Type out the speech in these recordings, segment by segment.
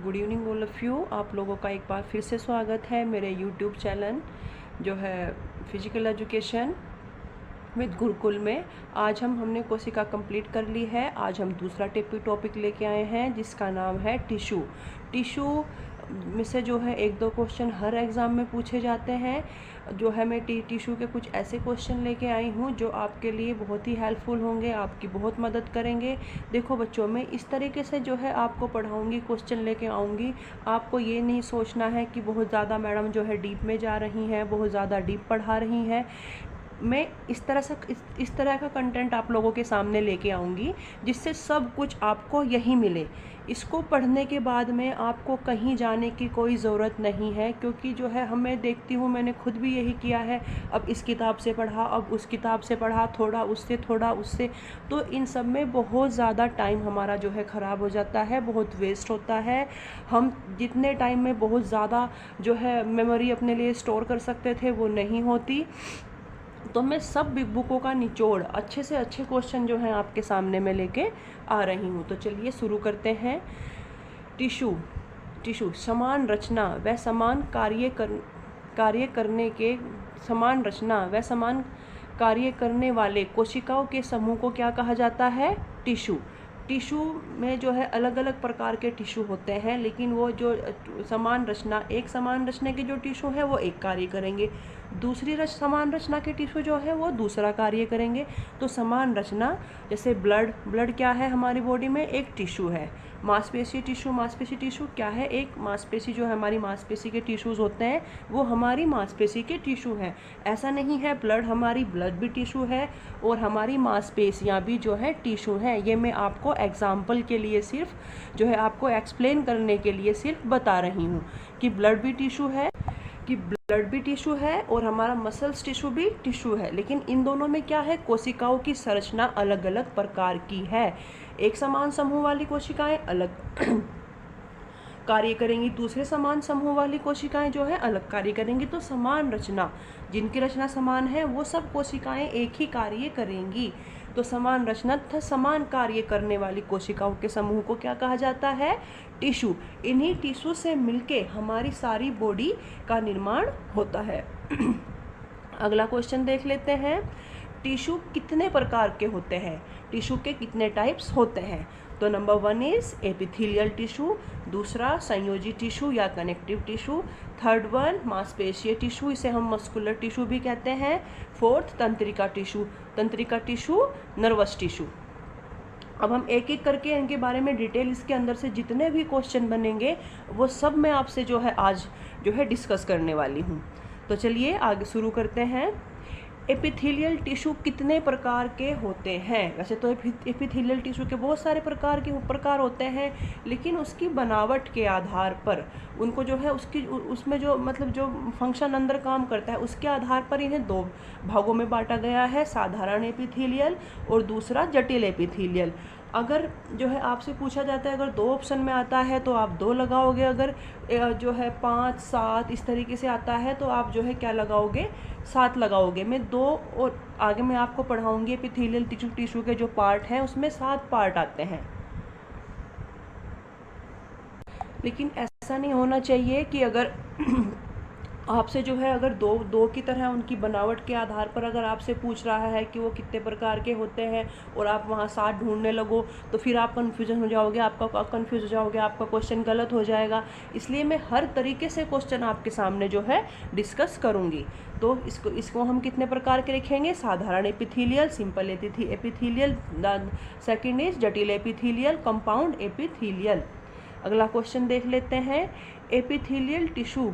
Good evening all of you. आप लोगों का एक बार फिर से स्वागत है मेरे यूट्यूब चैनल जो है फिजिकल एजुकेशन विद गुरुकुल में। आज हमने कोशिका कंप्लीट कर ली है। आज हम दूसरा टॉपिक लेके आए हैं जिसका नाम है टिशू। टिशू में से जो है एक दो क्वेश्चन हर एग्ज़ाम में पूछे जाते हैं। जो है मैं टिशू के कुछ ऐसे क्वेश्चन लेके आई हूँ जो आपके लिए बहुत ही हेल्पफुल होंगे, आपकी बहुत मदद करेंगे। देखो बच्चों, मैं इस तरीके से जो है आपको पढ़ाऊँगी, क्वेश्चन लेके आऊँगी। आपको ये नहीं सोचना है कि बहुत ज़्यादा मैडम जो है डीप में जा रही हैं, बहुत ज़्यादा डीप पढ़ा रही हैं। मैं इस तरह का कंटेंट आप लोगों के सामने लेके आऊँगी जिससे सब कुछ आपको यही मिले। इसको पढ़ने के बाद में आपको कहीं जाने की कोई ज़रूरत नहीं है, क्योंकि जो है मैं देखती हूँ, मैंने खुद भी यही किया है। अब इस किताब से पढ़ा, अब उस किताब से पढ़ा, थोड़ा उससे, तो इन सब में बहुत ज़्यादा टाइम हमारा जो है ख़राब हो जाता है, बहुत वेस्ट होता है। हम जितने टाइम में बहुत ज़्यादा जो है मेमोरी अपने लिए स्टोर कर सकते थे वो नहीं होती। तो मैं सब बिग बुकों का निचोड़ अच्छे से अच्छे क्वेश्चन जो हैं आपके सामने में लेके आ रही हूँ। तो चलिए शुरू करते हैं। टिशू समान रचना व समान कार्य करने वाले कोशिकाओं के समूह को क्या कहा जाता है? टिशू। टिशू में जो है अलग अलग प्रकार के टिशू होते हैं, लेकिन वो जो समान रचना के जो टिशू है वो एक कार्य करेंगे, समान रचना के टिशू जो है वो दूसरा कार्य करेंगे। तो समान रचना, जैसे ब्लड क्या है हमारी बॉडी में? एक टिशू है। मांसपेशी टिशू क्या है? एक मांसपेशी, जो है हमारी मांसपेशी के टिश्यूज़ होते हैं वो हमारी मांसपेशी के टिशू हैं। ऐसा नहीं है, ब्लड भी टिशू है और हमारी मांसपेशियाँ भी जो है टिशू हैं। ये मैं आपको एग्जाम्पल के लिए सिर्फ जो है आपको एक्सप्लेन करने के लिए सिर्फ बता रही हूँ कि ब्लड भी टिशू है और हमारा मसल्स टिशू भी टिशू है। लेकिन इन दोनों में क्या है? कोशिकाओं की संरचना अलग अलग प्रकार की है। एक समान समूह वाली कोशिकाएं अलग कार्य करेंगी, दूसरे समान समूह वाली कोशिकाएं जो है अलग कार्य करेंगी। तो समान रचना, जिनकी रचना समान है वो सब कोशिकाएं एक ही कार्य करेंगी। तो समान रचना तथा समान कार्य करने वाली कोशिकाओं के समूह को क्या कहा जाता है? टिशू। इन्हीं टिशू से मिलके हमारी सारी बॉडी का निर्माण होता है। अगला क्वेश्चन देख लेते हैं। टिशू कितने प्रकार के होते हैं? टिशू के कितने टाइप्स होते हैं? तो नंबर 1 इज एपिथेलियल टिशू, दूसरा संयोजी टिशू या कनेक्टिव टिशू, थर्ड वन मांसपेशीय टिशू, इसे हम मस्कुलर टिशू भी कहते हैं, फोर्थ तंत्रिका टिशू, नर्वस टिशू। अब हम एक एक करके इनके बारे में डिटेल, इसके अंदर से जितने भी क्वेश्चन बनेंगे वो सब मैं आपसे जो है आज जो है डिस्कस करने वाली हूँ। तो चलिए आगे शुरू करते हैं। एपिथेलियल टिशू कितने प्रकार के होते हैं? वैसे तो एपिथेलियल टिशू के बहुत सारे प्रकार होते हैं, लेकिन उसकी बनावट के आधार पर उनको जो है उसमें जो मतलब जो फंक्शन अंदर काम करता है उसके आधार पर इन्हें दो भागों में बांटा गया है, साधारण एपिथेलियल और दूसरा जटिल एपिथेलियल। अगर जो है आपसे पूछा जाता है, अगर 2 ऑप्शन में आता है तो आप 2 लगाओगे, अगर जो है 5, 7 इस तरीके से आता है तो आप जो है क्या लगाओगे? 7 लगाओगे। मैं 2 और आगे मैं आपको पढ़ाऊंगी एपिथेलियल टिशू के जो पार्ट हैं उसमें 7 पार्ट आते हैं। लेकिन ऐसा नहीं होना चाहिए कि अगर आपसे जो है अगर दो की तरह उनकी बनावट के आधार पर अगर आपसे पूछ रहा है कि वो कितने प्रकार के होते हैं और आप वहाँ 7 ढूंढने लगो तो फिर आप कंफ्यूजन हो जाओगे, आपका क्वेश्चन गलत हो जाएगा। इसलिए मैं हर तरीके से क्वेश्चन आपके सामने जो है डिस्कस करूँगी। तो इसको हम कितने प्रकार के लिखेंगे? साधारण epithelial, simple epithelial, second is जटिल एपिथेलियल, कंपाउंड एपिथेलियल। अगला क्वेश्चन देख लेते हैं। एपिथेलियल टिशू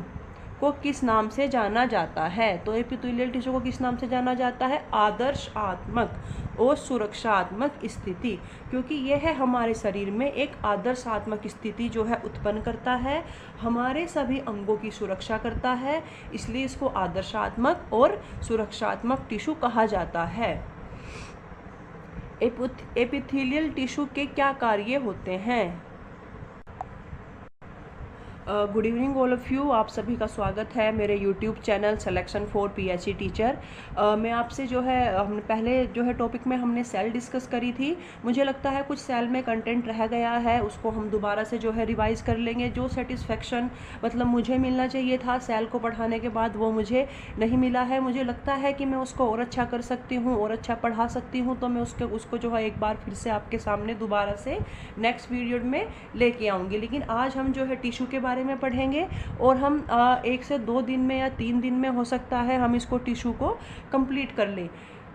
को किस नाम से जाना जाता है? तो एपिथेलियल टिश्यू को किस नाम से जाना जाता है? आदर्शात्मक और सुरक्षात्मक स्थिति, क्योंकि यह है हमारे शरीर में एक आदर्शात्मक स्थिति जो है उत्पन्न करता है, हमारे सभी अंगों की सुरक्षा करता है, इसलिए इसको आदर्शात्मक और सुरक्षात्मक टिश्यू कहा जाता है। एपिथेलियल टिश्यू के क्या कार्य होते हैं? Good evening all of you. आप सभी का स्वागत है मेरे YouTube channel selection for PhD teacher. मैं आपसे जो है हमने पहले जो है टॉपिक में हमने सेल डिस्कस करी थी। मुझे लगता है कुछ सेल में कंटेंट रह गया है, उसको हम दोबारा से जो है रिवाइज़ कर लेंगे। जो सेटिस्फेक्शन मतलब मुझे मिलना चाहिए था सेल को पढ़ाने के बाद, वो मुझे नहीं मिला है। मुझे लगता है कि मैं उसको और अच्छा कर सकती हूँ और अच्छा पढ़ा सकती हूँ, तो मैं उसको जो है एक बार फिर से आपके सामने दोबारा से नेक्स्ट वीडियो में लेके आऊँगी। लेकिन आज हम जो है टिश्यू के बारे में पढ़ेंगे और हम 1 से 2 दिन में या 3 दिन में हो सकता है हम इसको टिश्यू को कंप्लीट कर लें।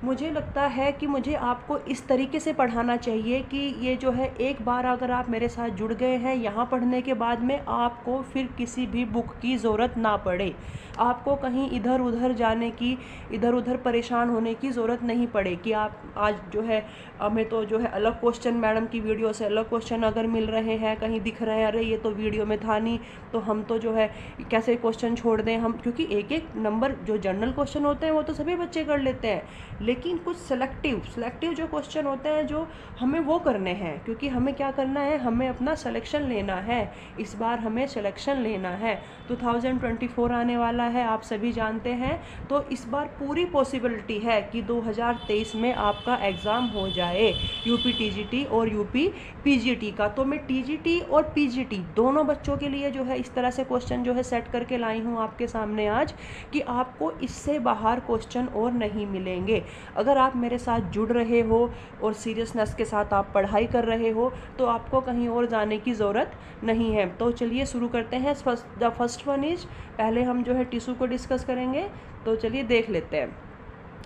मुझे लगता है कि मुझे आपको इस तरीके से पढ़ाना चाहिए कि ये जो है एक बार अगर आप मेरे साथ जुड़ गए हैं यहाँ पढ़ने के बाद में आपको फिर किसी भी बुक की ज़रूरत ना पड़े, आपको कहीं इधर उधर जाने की, इधर उधर परेशान होने की ज़रूरत नहीं पड़े कि आप आज जो है हमें तो जो है अलग क्वेश्चन मैडम की वीडियो से अलग क्वेश्चन अगर मिल रहे हैं, कहीं दिख रहे हैं, अरे ये तो वीडियो में था नहीं, तो हम तो जो है कैसे क्वेश्चन छोड़ दें हम, क्योंकि एक एक नंबर जो जनरल क्वेश्चन होते हैं वो तो सभी बच्चे कर लेते हैं, लेकिन कुछ सेलेक्टिव जो क्वेश्चन होते हैं जो हमें वो करने हैं। क्योंकि हमें क्या करना है, हमें अपना सिलेक्शन लेना है। इस बार हमें सिलेक्शन लेना है। 2024 आने वाला है, आप सभी जानते हैं। तो इस बार पूरी पॉसिबिलिटी है कि 2023 में आपका एग्ज़ाम हो जाए यूपी टीजीटी और यूपी पीजीटी का। तो मैं टीजीटी और पीजीटी दोनों बच्चों के लिए जो है इस तरह से क्वेश्चन जो है सेट करके लाई हूँ आपके सामने आज, कि आपको इससे बाहर क्वेश्चन और नहीं मिलेंगे। अगर आप मेरे साथ जुड़ रहे हो और सीरियसनेस के साथ आप पढ़ाई कर रहे हो तो आपको कहीं और जाने की ज़रूरत नहीं है। तो चलिए शुरू करते हैं। द फर्स्ट वन इज, पहले हम जो है टिश्यू को डिस्कस करेंगे, तो चलिए देख लेते हैं।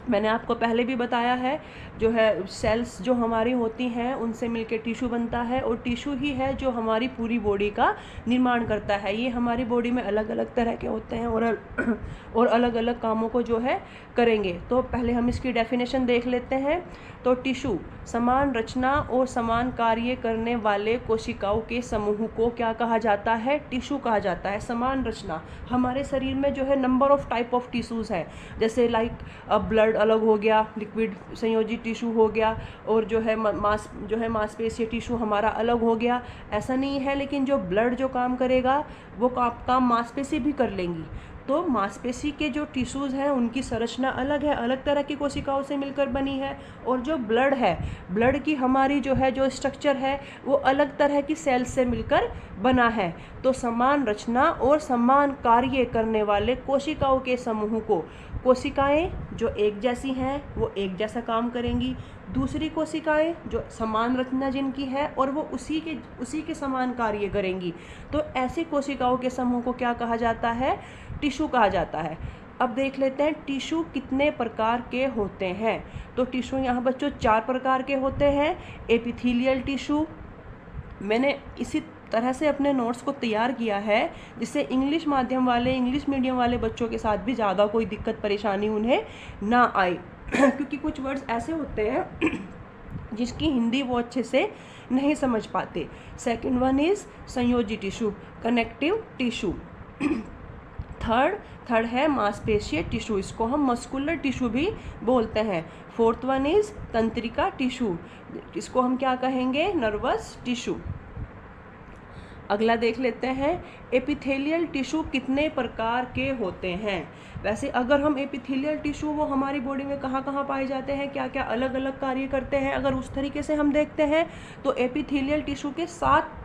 मैंने आपको पहले भी बताया है, जो है सेल्स जो हमारी होती हैं उनसे मिलके टिश्यू बनता है, और टिश्यू ही है जो हमारी पूरी बॉडी का निर्माण करता है। ये हमारी बॉडी में अलग अलग तरह के होते हैं और अलग अलग कामों को जो है करेंगे। तो पहले हम इसकी डेफिनेशन देख लेते हैं। तो टिश्यू समान रचना और समान कार्य करने वाले कोशिकाओं के समूह को क्या कहा जाता है? टिश्यू कहा जाता है। समान रचना, हमारे शरीर में जो है number of type of tissues हैं, जैसे लाइक ब्लड अलग हो गया, लिक्विड संयोजी टिश्यू हो गया, और जो है मांसपेशीय टिश्यू हमारा अलग हो गया। ऐसा नहीं है, लेकिन जो ब्लड जो काम करेगा वो काम मांसपेशी भी कर लेंगी। तो मांसपेशी के जो टिश्यूज़ हैं उनकी संरचना अलग है, अलग तरह की कोशिकाओं से मिलकर बनी है। और जो ब्लड है, ब्लड की हमारी जो स्ट्रक्चर है वो अलग तरह की सेल्स से मिलकर बना है। तो समान रचना और समान कार्य करने वाले कोशिकाओं के समूह को, कोशिकाएं जो एक जैसी हैं वो एक जैसा काम करेंगी, दूसरी कोशिकाएं जो समान रचना जिनकी है और वो उसी के समान कार्य करेंगी। तो ऐसी कोशिकाओं के समूह को क्या कहा जाता है? टिश्यू कहा जाता है। अब देख लेते हैं टिश्यू कितने प्रकार के होते हैं। तो टिश्यू यहाँ बच्चों 4 प्रकार के होते हैं। एपिथेलियल टिश्यू, मैंने इसी तरह से अपने नोट्स को तैयार किया है जिससे इंग्लिश मीडियम वाले बच्चों के साथ भी ज़्यादा कोई दिक्कत परेशानी उन्हें ना आए क्योंकि कुछ वर्ड्स ऐसे होते हैं जिसकी हिंदी वो अच्छे से नहीं समझ पाते। सेकंड वन इज़ संयोजी टिश्यू, कनेक्टिव टिश्यू। थर्ड है मांसपेशीय टिश्यू, इसको हम मस्कुलर टिश्यू भी बोलते हैं। फोर्थ वन इज़ तंत्रिका टिश्यू, इसको हम क्या कहेंगे? Nervous tissue. अगला देख लेते हैं, एपिथेलियल टिश्यू कितने प्रकार के होते हैं। वैसे अगर हम एपिथेलियल टिश्यू वो हमारी बॉडी में कहाँ कहाँ पाए जाते हैं, क्या क्या अलग अलग कार्य करते हैं, अगर उस तरीके से हम देखते हैं तो एपिथेलियल टिश्यू के 7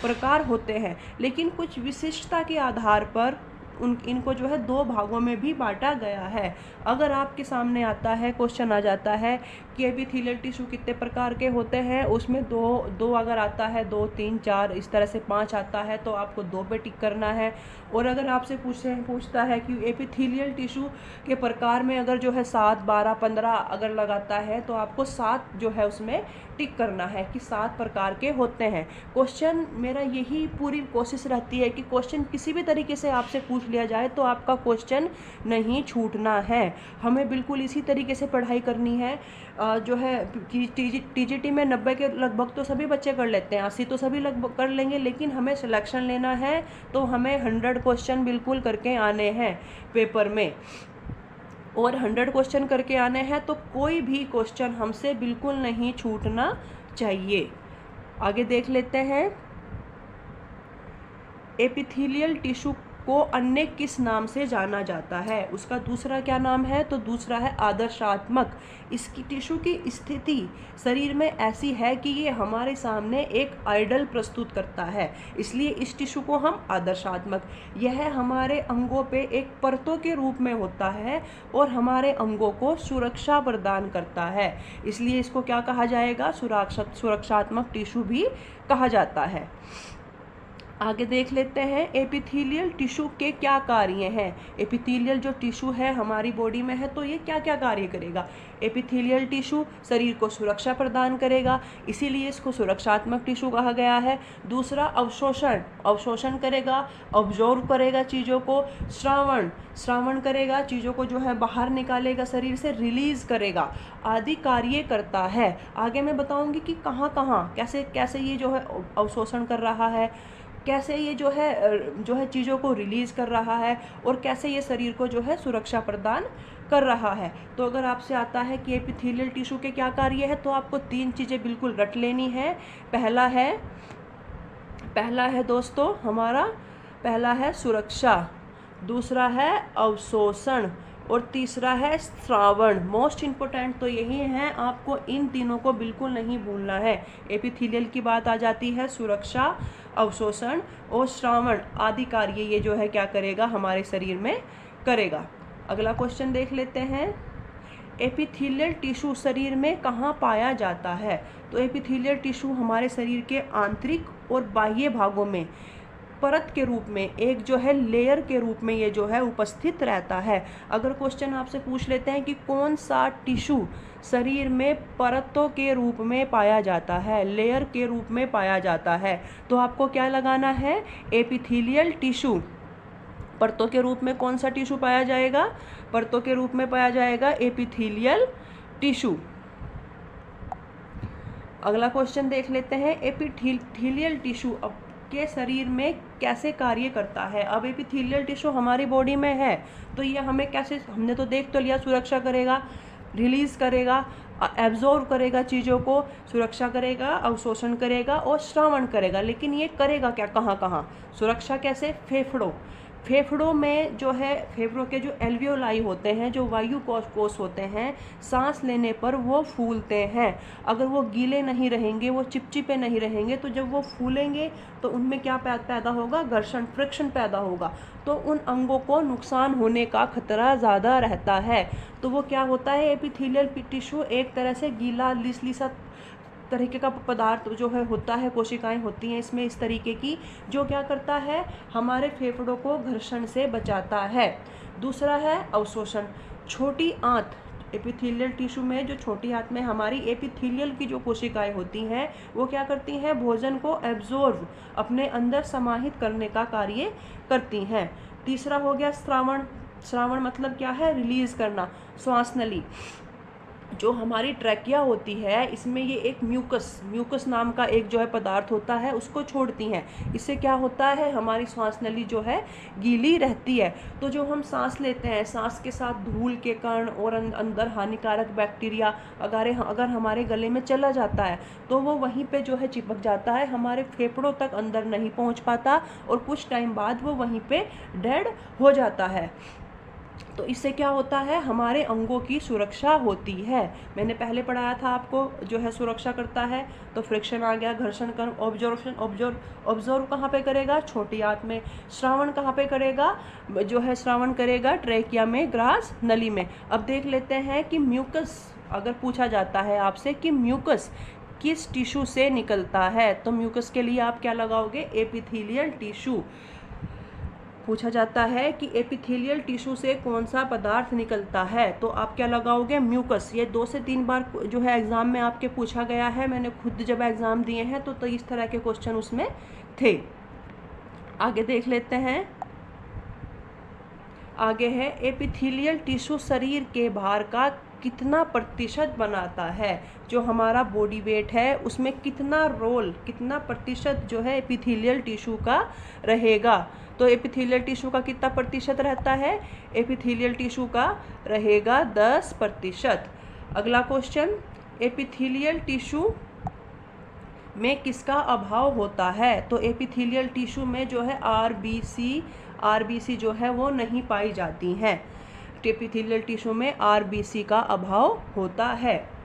प्रकार होते हैं। लेकिन कुछ विशिष्टता के आधार पर इनको जो है 2 भागों में भी बांटा गया है। अगर आपके सामने आता है, क्वेश्चन आ जाता है कि एपिथेलियल टिश्यू कितने प्रकार के होते हैं, उसमें दो अगर आता है, 2, 3, 4 इस तरह से 5 आता है तो आपको 2 पे टिक करना है। और अगर आपसे पूछता है कि एपिथेलियल टिश्यू के प्रकार में अगर जो है 7, 12, 15 अगर लगाता है तो आपको 7 जो है उसमें टिक करना है कि 7 प्रकार के होते हैं। क्वेश्चन मेरा यही पूरी कोशिश रहती है कि क्वेश्चन किसी भी तरीके से आपसे पूछ लिया जाए तो आपका क्वेश्चन नहीं छूटना है। हमें बिल्कुल इसी तरीके से पढ़ाई करनी है। जो है टीजीटी में 90 के लगभग तो सभी बच्चे कर लेते हैं, 80 तो सभी लगभग कर लेंगे, लेकिन हमें सिलेक्शन लेना है तो हमें 100 क्वेश्चन बिल्कुल करके आने हैं पेपर में। और 100 क्वेश्चन करके आने हैं तो कोई भी क्वेश्चन हमसे बिल्कुल नहीं छूटना चाहिए। आगे देख लेते हैं। एपिथेलियल टिश्यू को अन्य किस नाम से जाना जाता है? उसका दूसरा क्या नाम है? तो दूसरा है आदर्शात्मक। इसकी टिश्यू की स्थिति शरीर में ऐसी है कि ये हमारे सामने एक आइडल प्रस्तुत करता है, इसलिए इस टिश्यू को हम आदर्शात्मक, यह हमारे अंगों पे एक परतों के रूप में होता है और हमारे अंगों को सुरक्षा प्रदान करता है, इसलिए इसको क्या कहा जाएगा? सुरक्षात्मक टिश्यू भी कहा जाता है। आगे देख लेते हैं एपिथेलियल टिश्यू के क्या कार्य हैं। एपिथेलियल जो टिश्यू है हमारी बॉडी में है, तो ये क्या क्या कार्य करेगा? एपिथेलियल टिश्यू शरीर को सुरक्षा प्रदान करेगा, इसीलिए इसको सुरक्षात्मक टिश्यू कहा गया है। दूसरा अवशोषण करेगा, ऑब्जॉर्व करेगा चीज़ों को। श्रावण करेगा, चीज़ों को जो है बाहर निकालेगा, शरीर से रिलीज करेगा, आदि कार्य करता है। आगे मैं बताऊंगी कि कहाँ कहाँ कैसे कैसे ये जो है अवशोषण कर रहा है, कैसे ये जो है चीज़ों को रिलीज़ कर रहा है, और कैसे ये शरीर को जो है सुरक्षा प्रदान कर रहा है। तो अगर आपसे आता है कि एपिथेलियल टिश्यू के क्या कार्य है, तो आपको 3 चीज़ें बिल्कुल रट लेनी है। पहला है दोस्तों हमारा, पहला है सुरक्षा, दूसरा है अवशोषण और तीसरा है श्रावण। मोस्ट इम्पोर्टेंट तो यही है, आपको इन तीनों को बिल्कुल नहीं भूलना है। एपिथेलियल की बात आ जाती है, सुरक्षा, अवशोषण और श्रावण आदि कार्य ये जो है क्या करेगा? हमारे शरीर में करेगा। अगला क्वेश्चन देख लेते हैं, एपिथेलियल टिश्यू शरीर में कहाँ पाया जाता है? तो एपिथेलियल टिश्यू हमारे शरीर के आंतरिक और बाह्य भागों में परत के रूप में, एक जो है लेयर के रूप में ये जो है उपस्थित रहता है। अगर क्वेश्चन आपसे पूछ लेते हैं कि कौन सा टिश्यू शरीर में परतों के रूप में पाया जाता है, लेयर के रूप में पाया जाता है, तो आपको क्या लगाना है? Epithelial tissue. परतों के रूप में कौन सा टिश्यू पाया जाएगा? परतों के रूप में पाया जाएगा एपिथेलियल टिश्यू। अगला क्वेश्चन देख लेते हैं, एपिथेलियल टिश्यू के शरीर में कैसे कार्य करता है? अब एपिथेलियल टिश्यू हमारी बॉडी में है, तो ये हमें कैसे, हमने तो देख तो लिया, सुरक्षा करेगा, रिलीज करेगा, एब्जॉर्व करेगा चीज़ों को, सुरक्षा करेगा, अवशोषण करेगा और श्रावण करेगा। लेकिन ये करेगा क्या, कहाँ कहाँ? सुरक्षा कैसे? फेफड़ों में जो है, फेफड़ों के जो एल्वियोलाई होते हैं, जो वायु कोश होते हैं, सांस लेने पर वो फूलते हैं। अगर वो गीले नहीं रहेंगे, वो चिपचिपे नहीं रहेंगे, तो जब वो फूलेंगे तो उनमें क्या पैदा होगा? घर्षण, फ्रिक्शन पैदा होगा, तो उन अंगों को नुकसान होने का खतरा ज़्यादा रहता है। तो वो क्या होता है? एपिथेलियल टिश्यू एक तरह से गीला लिसलिसा तरीके का पदार्थ जो है होता है, कोशिकाएं होती हैं इसमें इस तरीके की, जो क्या करता है? हमारे फेफड़ों को घर्षण से बचाता है। दूसरा है अवशोषण। छोटी आंत, एपिथेलियल टिश्यू में जो छोटी आंत में हमारी एपिथेलियल की जो कोशिकाएं होती हैं, वो क्या करती हैं? भोजन को एब्जॉर्व, अपने अंदर समाहित करने का कार्य करती हैं। तीसरा हो गया श्रावण मतलब क्या है? रिलीज करना। श्वास नली, जो हमारी ट्रैकिया होती है, इसमें ये एक म्यूकस नाम का एक जो है पदार्थ होता है, उसको छोड़ती हैं। इससे क्या होता है? हमारी श्वास नली जो है गीली रहती है। तो जो हम सांस लेते हैं, सांस के साथ धूल के कण और अंदर हानिकारक बैक्टीरिया अगर हमारे गले में चला जाता है, तो वो वहीं पे जो है चिपक जाता है, हमारे फेफड़ों तक अंदर नहीं पहुंच पाता और कुछ टाइम बाद वो वहीं पे डेड हो जाता है। तो इससे क्या होता है? हमारे अंगों की सुरक्षा होती है। मैंने पहले पढ़ाया था आपको, जो है सुरक्षा करता है, तो फ्रिक्शन आ गया, घर्षण कर, ऑब्जर्व कहाँ पे करेगा? छोटी आंत में। श्रावण कहाँ पे करेगा? जो है श्रावण करेगा ट्रैकिया में, ग्रास नली में। अब देख लेते हैं कि म्यूकस, अगर पूछा जाता है आपसे कि म्यूकस किस टिश्यू से निकलता है, तो म्यूकस के लिए आप क्या लगाओगे? Epithelial tissue. पूछा जाता है कि एपिथेलियल टिश्यू से कौन सा पदार्थ निकलता है, तो आप क्या लगाओगे? म्यूकस। ये 2 से 3 बार जो है एग्जाम में आपके पूछा गया है, मैंने खुद जब एग्जाम दिए हैं तो इस तरह के क्वेश्चन उसमें थे। आगे देख लेते हैं, आगे है एपिथेलियल टिश्यू शरीर के भार का कितना प्रतिशत बनाता है? जो हमारा बॉडी वेट है उसमें कितना प्रतिशत जो है एपिथेलियल टिश्यू का रहेगा? तो एपिथेलियल टिश्यू का कितना प्रतिशत रहता है? एपिथेलियल टिश्यू का रहेगा 10%। अगला क्वेश्चन, एपिथेलियल टिश्यू में किसका अभाव होता है? तो एपिथेलियल टिश्यू में जो है आरबीसी जो है वो नहीं पाई जाती हैं। एपिथेलियल टिश्यू में आरबीसी का अभाव होता है।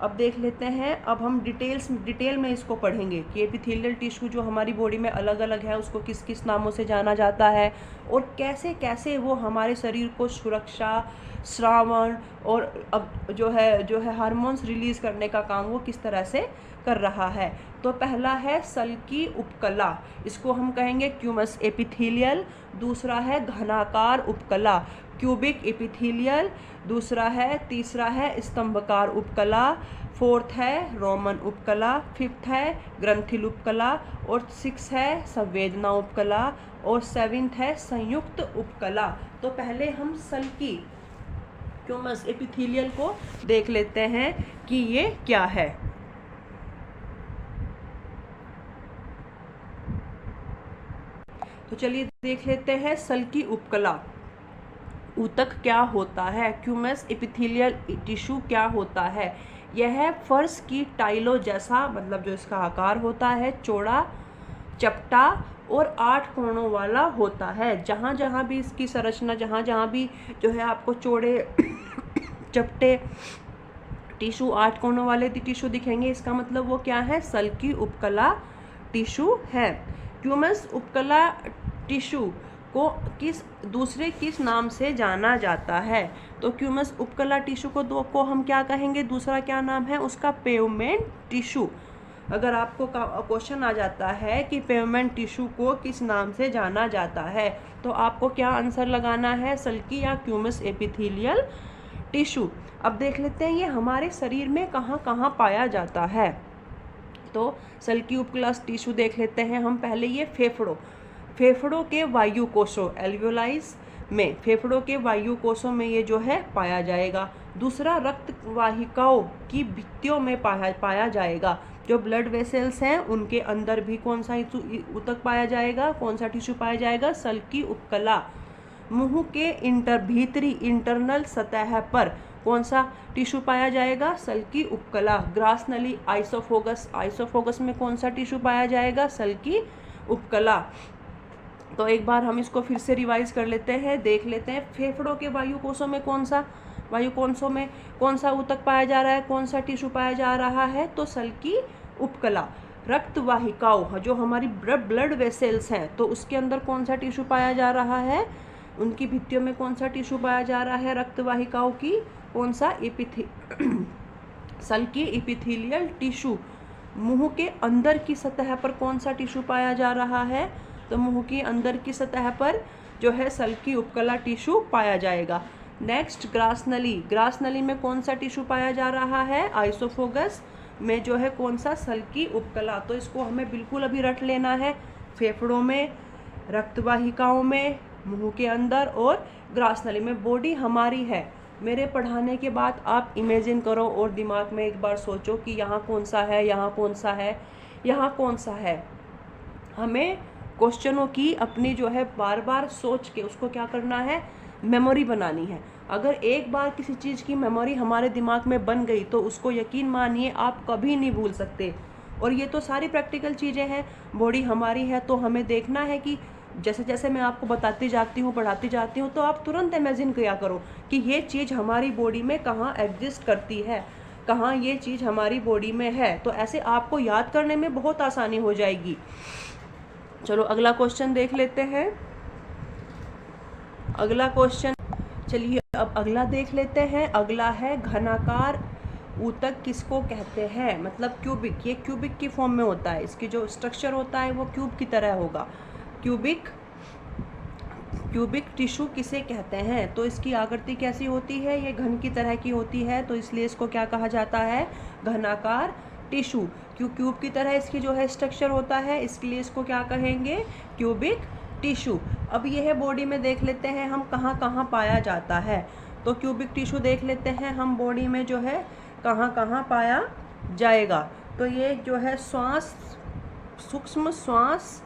अब देख लेते हैं, अब हम डिटेल में इसको पढ़ेंगे कि एपिथेलियल टिश्यू जो हमारी बॉडी में अलग अलग है उसको किस किस नामों से जाना जाता है और कैसे कैसे वो हमारे शरीर को सुरक्षा, श्रावण और अब जो है हार्मोन्स रिलीज करने का काम वो किस तरह से कर रहा है। तो पहला है सल्की उपकला, इसको हम कहेंगे क्यूमस एपिथेलियल। दूसरा है घनाकार उपकला, क्यूबिक एपिथेलियल। तीसरा है स्तंभकार उपकला। फोर्थ है रोमन उपकला। फिफ्थ है ग्रंथिल उपकला और 6 है संवेदना उपकला और 7th है संयुक्त उपकला। तो पहले हम सल्की क्यूमस एपिथेलियल को देख लेते हैं कि ये क्या है। तो चलिए देख लेते हैं सल्की उपकला ऊतक क्या होता है, क्यूमस एपिथेलियल टिश्यू क्या होता है। यह फर्श की टाइलों जैसा, मतलब जो इसका आकार होता है, चौड़ा, चपटा और 8 कोणों वाला होता है। जहाँ जहाँ भी इसकी संरचना, जहाँ जहाँ भी जो है आपको चौड़े चपटे टिश्यू, 8 कोणों वाले टिश्यू दिखेंगे, इसका मतलब वो क्या है, सल्की उपकला टिश्यू है। क्यूमस उपकला टिश्यू को किस नाम से जाना जाता है? तो क्यूमस उपकला टिश्यू को हम क्या कहेंगे, दूसरा क्या नाम है उसका, पेवमेंट टिश्यू। अगर आपको क्वेश्चन आ जाता है कि पेवमेंट टिश्यू को किस नाम से जाना जाता है, तो आपको क्या आंसर लगाना है, सल्की या क्यूमस एपिथेलियल टिश्यू। अब देख लेते हैं ये हमारे शरीर में कहाँ कहाँ पाया जाता है। तो सल्की उपकला टिश्यू देख लेते हैं हम पहले। ये फेफड़ों के वायु कोशों, एल्वियोलाइज में, फेफड़ों के वायु कोशों में ये जो है पाया जाएगा। दूसरा रक्त वाहिकाओं की भित्तियों में पाया जाएगा। जो ब्लड वेसल्स हैं उनके अंदर भी कौन सा ऊतक पाया जाएगा, कौन सा टिश्यू पाया जाएगा, सल्की उपकला। मुंह के भीतरी इंटरनल सतह पर कौन सा टिश्यू पाया जाएगा, सल्की उपकला। ग्रास नली, आइसोफोगस में कौन सा टिश्यू पाया जाएगा, सल्की उपकला। तो एक बार हम इसको फिर से रिवाइज कर लेते हैं, देख लेते हैं। फेफड़ों के वायु कोशों में कौन सा ऊतक पाया जा रहा है, कौन सा टिश्यू पाया जा रहा है, तो सल्की उपकला। रक्त वाहिकाओं, जो हमारी ब्लड वेसल्स हैं, तो उसके अंदर कौन सा टिश्यू पाया जा रहा है, उनकी भित्तियों में कौन सा टिश्यू पाया जा रहा है, रक्त वाहिकाओं की, कौन सा, सल्की एपिथेलियल टिश्यू। मुंह के अंदर की सतह पर कौन सा टिश्यू पाया जा रहा है, तो मुंह की अंदर की सतह पर जो है सल्की उपकला टिश्यू पाया जाएगा। नेक्स्ट ग्रास नली में कौन सा टिश्यू पाया जा रहा है, आइसोफोगस में जो है कौन सा, सल्की उपकला। तो इसको हमें बिल्कुल अभी रट लेना है, फेफड़ों में, रक्तवाहिकाओं में, मुंह के अंदर और ग्रास नली में। बॉडी हमारी है, मेरे पढ़ाने के बाद आप इमेजिन करो और दिमाग में एक बार सोचो कि यहाँ कौन सा है, यहाँ कौन सा है, यहाँ कौन सा है। हमें क्वेश्चनों की अपनी जो है बार बार सोच के उसको क्या करना है, मेमोरी बनानी है। अगर एक बार किसी चीज़ की मेमोरी हमारे दिमाग में बन गई तो उसको यकीन मानिए आप कभी नहीं भूल सकते। और ये तो सारी प्रैक्टिकल चीज़ें हैं, बॉडी हमारी है तो हमें देखना है कि जैसे जैसे मैं आपको बताती जाती हूँ, पढ़ाती जाती हूँ, तो आप तुरंत इमेजिन किया करो कि ये चीज़ हमारी बॉडी में कहाँ एग्जिस्ट करती है, कहाँ ये चीज़ हमारी बॉडी में है। तो ऐसे आपको याद करने में बहुत आसानी हो जाएगी। चलो अगला क्वेश्चन देख लेते हैं। अगला क्वेश्चन, चलिए अब अगला देख लेते हैं। अगला है घनाकार ऊतक किसको कहते हैं, मतलब क्यूबिक। ये क्यूबिक की फॉर्म में होता है, इसकी जो स्ट्रक्चर होता है वो क्यूब की तरह होगा। क्यूबिक टिश्यू किसे कहते हैं, तो इसकी आकृति कैसी होती है, ये घन की तरह की होती है, तो इसलिए इसको क्या कहा जाता है, घनाकार टिश्यू। क्यूब की तरह इसकी जो है स्ट्रक्चर होता है, इसलिए इसको क्या कहेंगे, क्यूबिक टिश्यू। अब यह बॉडी में देख लेते हैं हम कहाँ कहाँ पाया जाता है। तो क्यूबिक टिश्यू देख लेते हैं हम बॉडी में जो है कहाँ कहाँ पाया जाएगा। तो ये जो है सूक्ष्म श्वास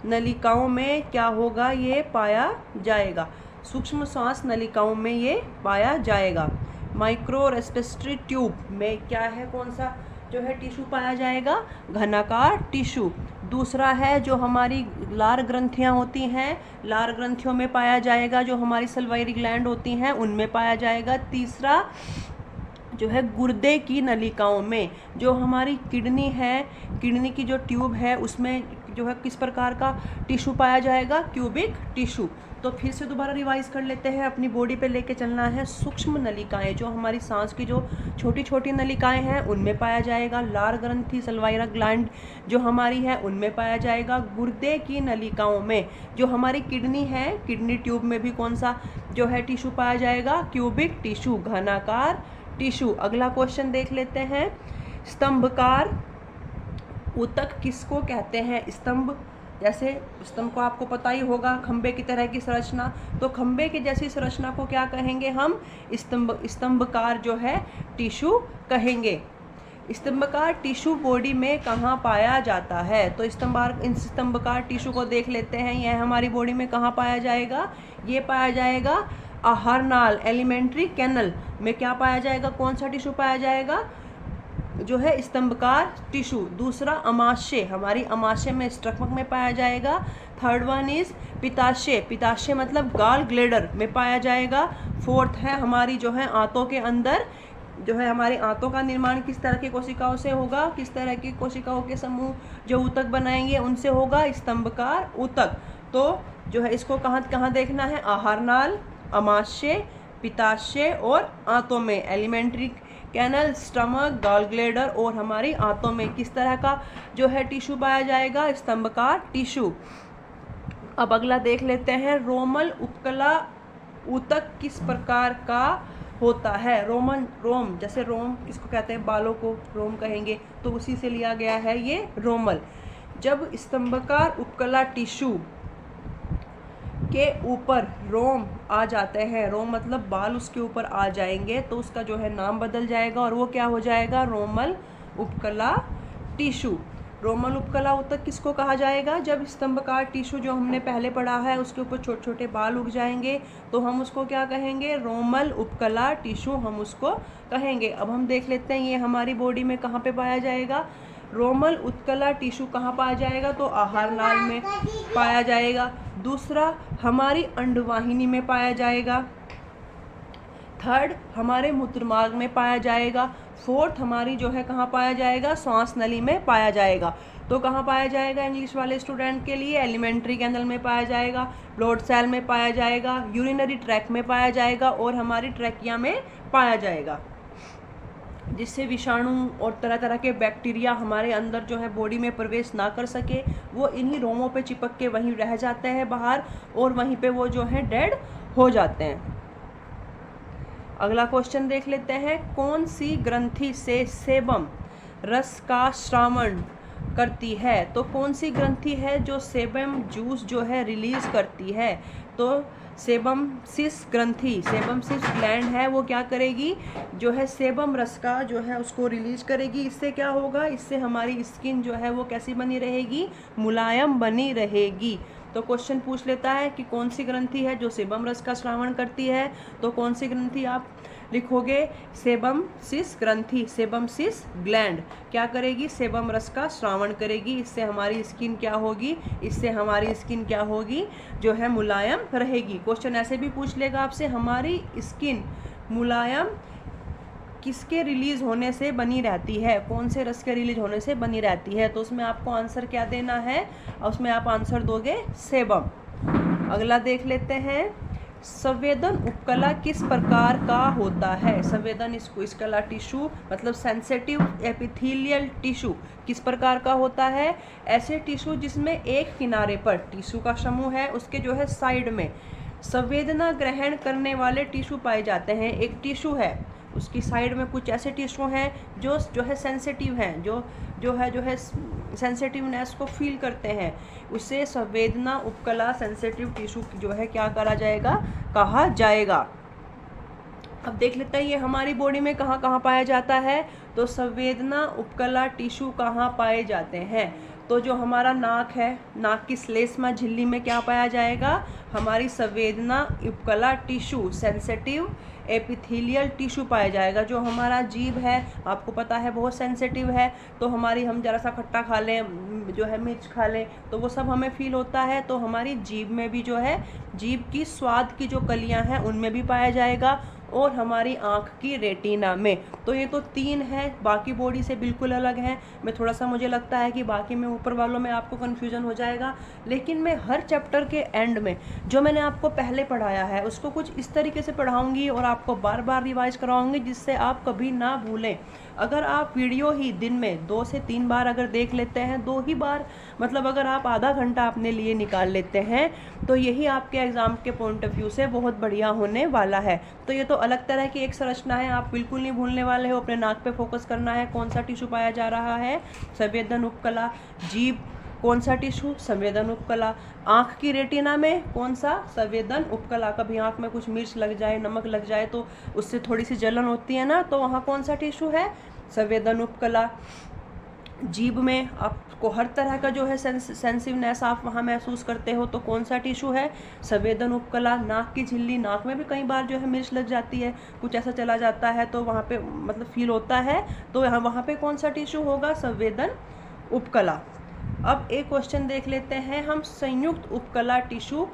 नलिकाओं में क्या होगा, ये पाया जाएगा। सूक्ष्म श्वास नलिकाओं में ये पाया जाएगा। माइक्रो रेस्पिरेटरी ट्यूब में क्या है, कौन सा जो है टिश्यू पाया जाएगा? घनाकार टिश्यू। दूसरा है जो हमारी लार ग्रंथियां होती हैं, लार ग्रंथियों में पाया जाएगा। जो हमारी सल्वाइरी ग्लैंड होती हैं उनमें पाया जाएगा। तीसरा जो है गुर्दे की नलिकाओं में। जो हमारी किडनी है, किडनी की जो ट्यूब है उसमें जो है किस प्रकार का टिश्यू पाया जाएगा? Cubic tissue. तो फिर से दोबारा रिवाइज कर लेते हैं, अपनी बॉडी पे लेके चलना है। सूक्ष्म नलिकाएं, जो हमारी सांस की जो छोटी छोटी नलिकाएं हैं उनमें पाया जाएगा। लार ग्रंथि सल्वाइरा ग्लैंड जो हमारी है उनमें पाया जाएगा। गुर्दे की नलिकाओं में जो हमारी किडनी है, किडनी ट्यूब में भी कौन सा जो है टिश्यू पाया जाएगा? क्यूबिक टिश्यू, घनाकार टिश्यू। अगला क्वेश्चन देख लेते हैं। स्तंभकार ऊतक किसको कहते हैं? स्तंभ, जैसे स्तंभ को आपको पता ही होगा, खंबे की तरह की संरचना। तो खंबे की जैसी संरचना को क्या कहेंगे हम? स्तंभकार जो है टिश्यू कहेंगे। स्तंभकार टिश्यू बॉडी में कहाँ पाया जाता है? तो स्तंभकार टिश्यू को देख लेते हैं। यह हमारी बॉडी में कहाँ पाया जाएगा? ये पाया जाएगा आहार नाल, एलिमेंट्री कैनल में। क्या पाया जाएगा? कौन सा टिश्यू पाया जाएगा? जो है स्तंभकार टिश्यू। दूसरा अमाशय, हमारी अमाशय में स्टमक में पाया जाएगा। थर्ड वन इज पित्ताशय, पित्ताशय मतलब गॉल ब्लैडर में पाया जाएगा। फोर्थ है हमारी जो है आंतों के अंदर, जो है हमारी आंतों का निर्माण किस तरह की कोशिकाओं से होगा? किस तरह की कोशिकाओं के समूह जो ऊतक बनाएंगे उनसे होगा? स्तंभकार ऊतक। तो जो है इसको कहाँ देखना है? आहार नाल, अमाशय, पित्ताशय और आंतों में, alimentary canal, stomach, gall bladder और हमारी आंतों में किस तरह का जो है टिश्यू पाया जाएगा? स्तंभकार टिश्यू। अब अगला देख लेते हैं। रोमल उपकला ऊतक किस प्रकार का होता है? रोम, जैसे रोम किसको कहते हैं? बालों को रोम कहेंगे, तो उसी से लिया गया है ये रोमल। जब स्तंभकार उपकला टिश्यू के ऊपर रोम आ जाते हैं, रोम मतलब बाल उसके ऊपर आ जाएंगे, तो उसका जो है नाम बदल जाएगा और वो क्या हो जाएगा? रोमल उपकला टिश्यू। रोमल उपकला ऊतक किसको कहा जाएगा? जब स्तंभकार टिश्यू जो हमने पहले पढ़ा है उसके ऊपर छोटे छोटे बाल उग जाएंगे तो हम उसको क्या कहेंगे? रोमल उपकला टिश्यू हम उसको कहेंगे। अब हम देख लेते हैं ये हमारी बॉडी में कहाँ पे पाया जाएगा? रोमल उत्कला टिश्यू कहाँ पाया जाएगा? तो आहार नाल में पाया जाएगा। दूसरा हमारी अंडवाहिनी में पाया जाएगा। थर्ड हमारे मूत्रमार्ग में पाया जाएगा। फोर्थ हमारी जो है कहाँ पाया जाएगा? श्वास नली में पाया जाएगा। तो कहाँ पाया जाएगा इंग्लिश वाले स्टूडेंट के लिए? एलिमेंट्री कैनल में पाया जाएगा, ब्लड सेल में पाया जाएगा, यूरिनरी ट्रैक में पाया जाएगा और हमारी ट्रैकिया में पाया जाएगा, जिससे विषाणु और तरह तरह के बैक्टीरिया हमारे अंदर जो है बॉडी में प्रवेश ना कर सके। वो इन्हीं रोमों पे चिपक के वहीं रह जाते हैं बाहर और वहीं पे वो जो है डेड हो जाते हैं। अगला क्वेश्चन देख लेते हैं। कौन सी ग्रंथि से सेबम रस का श्रावण करती है? तो कौन सी ग्रंथि है जो सेबम जूस जो है रिलीज करती है? तो सेबम सिस ग्रंथि, सेबम सिस ग्लैंड है, वो क्या करेगी? जो है सेबम रस का जो है उसको रिलीज करेगी। इससे क्या होगा? इससे हमारी स्किन जो है वो कैसी बनी रहेगी? मुलायम बनी रहेगी। तो क्वेश्चन पूछ लेता है कि कौन सी ग्रंथि है जो सेबम रस का श्रावण करती है? तो कौन सी ग्रंथि आप लिखोगे? सेबम सिस ग्रंथि, सेबम सिस ग्लैंड क्या करेगी? सेबम रस का श्रावण करेगी। इससे हमारी स्किन क्या होगी? इससे हमारी स्किन क्या होगी? जो है मुलायम रहेगी। क्वेश्चन ऐसे भी पूछ लेगा आपसे, हमारी स्किन मुलायम किसके रिलीज होने से बनी रहती है? कौन से रस के रिलीज होने से बनी रहती है? तो उसमें आपको आंसर क्या देना है? उसमें आप आंसर दोगे सेबम। अगला देख लेते हैं। संवेदन उपकला किस प्रकार का होता है? संवेदन इसकला टिश्यू मतलब सेंसिटिव एपिथेलियल टिश्यू किस प्रकार का होता है? ऐसे टिश्यू जिसमें एक किनारे पर टिश्यू का समूह है, उसके जो है साइड में संवेदना ग्रहण करने वाले टिश्यू पाए जाते हैं। एक टिश्यू है, उसकी साइड में कुछ ऐसे टिश्यू हैं जो है सेंसिटिव हैं, जो है सेंसिटिवनेस को फील करते हैं। उससे संवेदना उपकला सेंसिटिव टिश्यू जो है क्या करा जाएगा? कहा जाएगा। अब देख लेते हैं ये हमारी बॉडी में कहाँ कहाँ पाया जाता है। तो संवेदना उपकला टिश्यू कहाँ पाए जाते हैं? तो जो हमारा नाक है, नाक की श्लेष्मा झिल्ली में क्या पाया जाएगा? हमारी संवेदना उपकला टिश्यू, सेंसिटिव एपिथेलियल टिश्यू पाया जाएगा। जो हमारा जीभ है आपको पता है बहुत सेंसिटिव है, तो हमारी हम जरा सा खट्टा खा लें, जो है मिर्च खा लें, तो वो सब हमें फील होता है। तो हमारी जीभ में भी जो है, जीभ की स्वाद की जो कलियां हैं उनमें भी पाया जाएगा, और हमारी आँख की रेटिना में। तो ये तो 3 है, बाकी बॉडी से बिल्कुल अलग हैं। मैं थोड़ा सा, मुझे लगता है कि बाकी में ऊपर वालों में आपको कन्फ्यूज़न हो जाएगा, लेकिन मैं हर चैप्टर के एंड में जो मैंने आपको पहले पढ़ाया है उसको कुछ इस तरीके से पढ़ाऊँगी और आपको बार बार रिवाइज कराऊँगी, जिससे आप कभी ना भूलें। अगर आप वीडियो ही दिन में 2 से 3 बार अगर देख लेते हैं, 2 ही बार, मतलब अगर आप आधा घंटा अपने लिए निकाल लेते हैं, तो यही आपके एग्ज़ाम के पॉइंट ऑफ व्यू से बहुत बढ़िया होने वाला है। तो ये तो अलग तरह की एक संरचना है, आप बिल्कुल नहीं भूलने वाले हो। अपने नाक पे फोकस करना है, कौन सा टिश्यू पाया जा रहा है, संवेदन उपकला। जीभ कौन सा टिश्यू, संवेदन उपकला। आँख की रेटिना में कौन सा, संवेदन उपकला। कभी आँख में कुछ मिर्च लग जाए, नमक लग जाए तो उससे थोड़ी सी जलन होती है ना, तो वहाँ कौन सा टिश्यू है, संवेदन उपकला। जीभ में आपको हर तरह का जो है सेंसिटिवनेस आप वहाँ महसूस करते हो, तो कौन सा टिश्यू है, संवेदन उपकला। नाक की झिल्ली, नाक में भी कई बार जो है मिर्च लग जाती है, कुछ ऐसा चला जाता है तो वहाँ पे मतलब फील होता है, तो वहाँ पे कौन सा टिश्यू होगा, संवेदन उपकला। अब एक क्वेश्चन देख लेते हैं हम, संयुक्त उपकला टिश्यू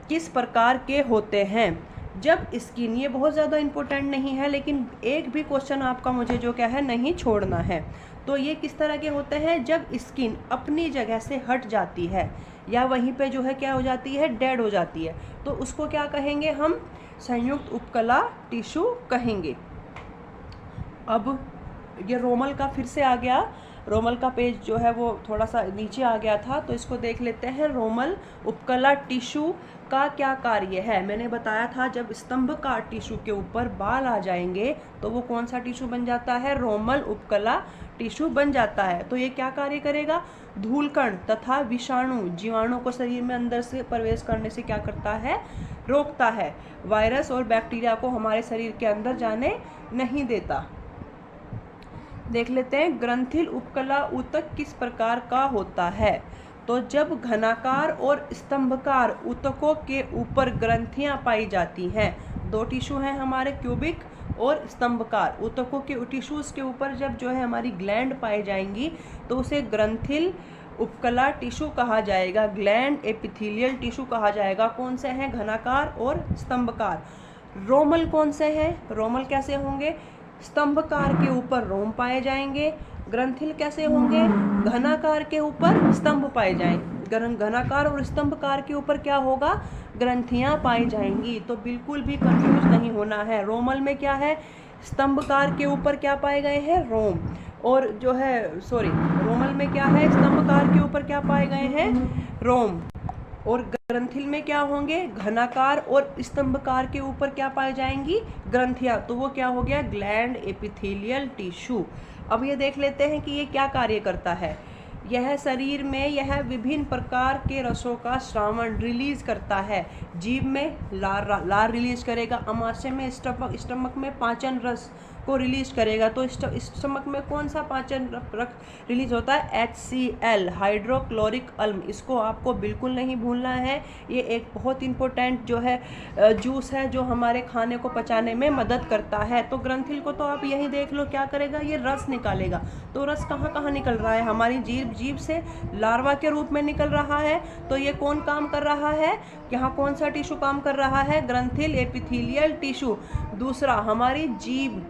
किस प्रकार के होते हैं। जब स्किन, ये बहुत ज़्यादा इम्पोर्टेंट नहीं है, लेकिन एक भी क्वेश्चन आपका मुझे जो क्या है नहीं छोड़ना है। तो ये किस तरह के होते हैं, जब स्किन अपनी जगह से हट जाती है या वहीं पे जो है क्या हो जाती है, डेड हो जाती है, तो उसको क्या कहेंगे हम, संयुक्त उपकला टिश्यू कहेंगे। अब ये रोमल का फिर से आ गया, रोमल का पेज जो है वो थोड़ा सा नीचे आ गया था, तो इसको देख लेते हैं। रोमल उपकला टिश्यू का क्या कार्य है। मैंने बताया था जब स्तंभकार टिश्यू के ऊपर बाल आ जाएंगे तो वो कौन सा टिश्यू बन जाता है, रोमल उपकला टिश्यू बन जाता है। तो ये क्या कार्य करेगा, धूलकण तथा विषाणु, जीवाणु को शरीर में अंदर से प्रवेश करने से क्या करता है, रोकता है। वायरस और बैक्टीरिया को हमारे शरीर के अंदर जाने नहीं देता। देख लेते हैं, ग्रंथिल उपकला ऊतक किस प्रकार का होता है। तो जब घनाकार और स्तंभकार ऊतकों के ऊपर ग्रंथियां पाई जाती हैं, 2 टिश्यू हैं हमारे, क्यूबिक और स्तंभकार ऊतकों के टिश्यूज के ऊपर जब जो है हमारी ग्लैंड पाई जाएंगी तो उसे ग्रंथिल उपकला टिश्यू कहा जाएगा, ग्लैंड एपिथेलियल टिश्यू कहा जाएगा। कौन से हैं, घनाकार और स्तंभकार। रोमल कौन से हैं, रोमल कैसे होंगे, स्तंभकार के ऊपर रोम पाए जाएंगे। ग्रंथिल कैसे होंगे, घनाकार के ऊपर स्तंभ पाए जाएंगे। घनाकार और स्तंभकार के ऊपर क्या होगा, ग्रंथियां पाई जाएंगी। तो बिल्कुल भी कंफ्यूज नहीं होना है। रोमल में क्या है, स्तंभकार के ऊपर क्या पाए गए हैं, रोम, और जो है रोमल में क्या है, स्तंभकार के ऊपर क्या पाए गए हैं, रोम, और ग्रंथिल में क्या होंगे, घनाकार और स्तंभकार के ऊपर क्या पाई जाएंगी, ग्रंथियां। तो वो क्या हो गया, ग्लैंड एपिथेलियल टिश्यू। अब ये देख लेते हैं कि ये क्या कार्य करता है। यह शरीर में यह विभिन्न प्रकार के रसों का श्रावण रिलीज करता है। जीभ में लार रिलीज करेगा, अमाशय में स्टमक में पाचन रस को रिलीज करेगा। तो स्टमक में कौन सा पाचन रस रिलीज होता है, HCl, हाइड्रोक्लोरिक अम्ल। इसको आपको बिल्कुल नहीं भूलना है। ये एक बहुत इंपॉर्टेंट जो है जूस है जो हमारे खाने को पचाने में मदद करता है। तो ग्रंथिल को तो आप यही देख लो क्या करेगा, ये रस निकालेगा। तो रस कहाँ कहाँ निकल रहा है, हमारी जीभ से लार्वा के रूप में निकल रहा है। तो ये कौन काम कर रहा है, यहाँ कौन सा टिश्यू काम कर रहा है, ग्रंथिल एपिथेलियल टिश्यू। दूसरा हमारी जीभ,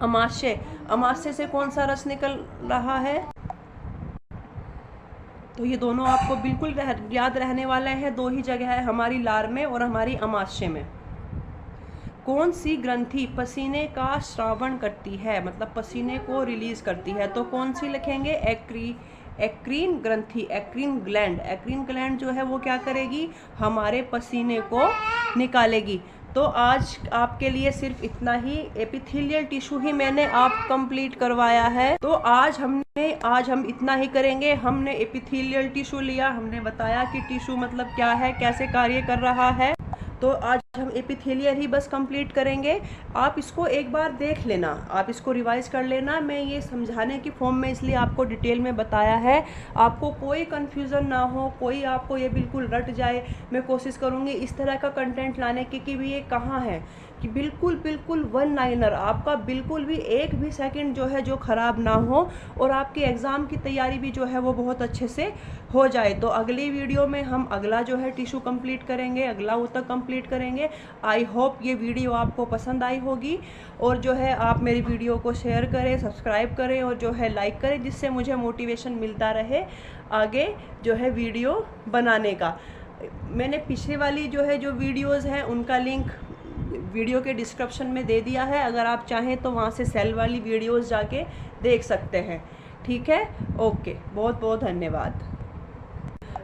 अमाशय से कौन सा रस निकल रहा है। तो ये दोनों आपको बिल्कुल याद रहने वाले हैं। 2 ही जगह है, हमारी लार में और हमारी अमाशय में। कौन सी ग्रंथि पसीने का श्रावण करती है, मतलब पसीने को रिलीज करती है। तो कौन सी लिखेंगे, एक्रीन ग्रंथि, एक्रीन ग्लैंड। एक्रीन ग्लैंड जो है वो क्या करेगी, हमारे पसीने को निकालेगी। तो आज आपके लिए सिर्फ इतना ही, एपिथेलियल टिश्यू ही मैंने आप कंप्लीट करवाया है। तो आज हम इतना ही करेंगे। हमने एपिथेलियल टिश्यू लिया, हमने बताया कि टिश्यू मतलब क्या है, कैसे कार्य कर रहा है। तो आज हम एपिथेलियल ही बस कंप्लीट करेंगे। आप इसको एक बार देख लेना, आप इसको रिवाइज कर लेना। मैं ये समझाने की फॉर्म में इसलिए आपको डिटेल में बताया है, आपको कोई कन्फ्यूज़न ना हो, कोई आपको ये बिल्कुल रट जाए। मैं कोशिश करूँगी इस तरह का कंटेंट लाने की कि भी ये कहाँ है, कि बिल्कुल बिल्कुल वन लाइनर, आपका बिल्कुल भी एक भी सेकंड जो है जो ख़राब ना हो, और आपकी एग्ज़ाम की तैयारी भी जो है वो बहुत अच्छे से हो जाए। तो अगली वीडियो में हम अगला जो है टिश्यू कंप्लीट करेंगे, अगला उत्तर कंप्लीट करेंगे। आई होप ये वीडियो आपको पसंद आई होगी, और जो है आप मेरी वीडियो को शेयर करें, सब्सक्राइब करें और जो है लाइक करें, जिससे मुझे मोटिवेशन मिलता रहे आगे जो है वीडियो बनाने का। मैंने पिछले वाली जो है जो वीडियोज़ हैं उनका लिंक वीडियो के डिस्क्रिप्शन में दे दिया है, अगर आप चाहें तो वहाँ से सेल वाली वीडियोज़ जाके देख सकते हैं। ठीक है, ओके, बहुत बहुत धन्यवाद।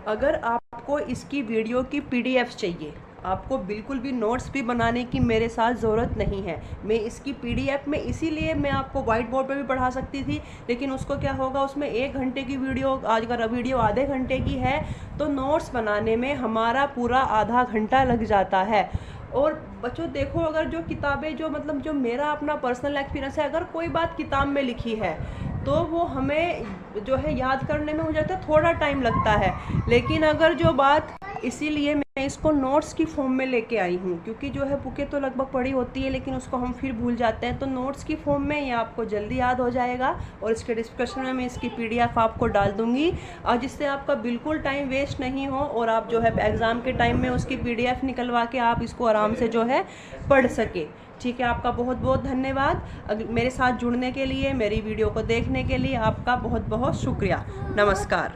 अगर आपको इसकी वीडियो की PDF चाहिए, आपको बिल्कुल भी नोट्स भी बनाने की मेरे साथ ज़रूरत नहीं है। मैं इसकी PDF में, इसीलिए मैं आपको वाइट बोर्ड पे भी पढ़ा सकती थी, लेकिन उसको क्या होगा, उसमें 1 घंटे की वीडियो, आज का वीडियो आधे घंटे की है, तो नोट्स बनाने में हमारा पूरा आधा घंटा लग जाता है। और बच्चों देखो, अगर जो किताबें जो मतलब जो मेरा अपना पर्सनल एक्सपीरियंस है, अगर कोई बात किताब में लिखी है तो वो हमें जो है याद करने में हो जाता है थोड़ा टाइम लगता है, लेकिन अगर जो बात, इसीलिए मैं इसको नोट्स की फॉर्म में लेके आई हूँ, क्योंकि जो है बुकें तो लगभग पढ़ी होती है लेकिन उसको हम फिर भूल जाते हैं, तो नोट्स की फॉर्म में ये आपको जल्दी याद हो जाएगा। और इसके डिस्क्रिप्शन में मैं इसकी PDF आपको डाल दूँगी, और जिससे आपका बिल्कुल टाइम वेस्ट नहीं हो, और आप जो है एग्ज़ाम के टाइम में उसकी PDF निकलवा के आप इसको आराम से जो है पढ़ सके। ठीक है, आपका बहुत बहुत धन्यवाद मेरे साथ जुड़ने के लिए, मेरी वीडियो को देखने के लिए आपका बहुत बहुत शुक्रिया। नमस्कार।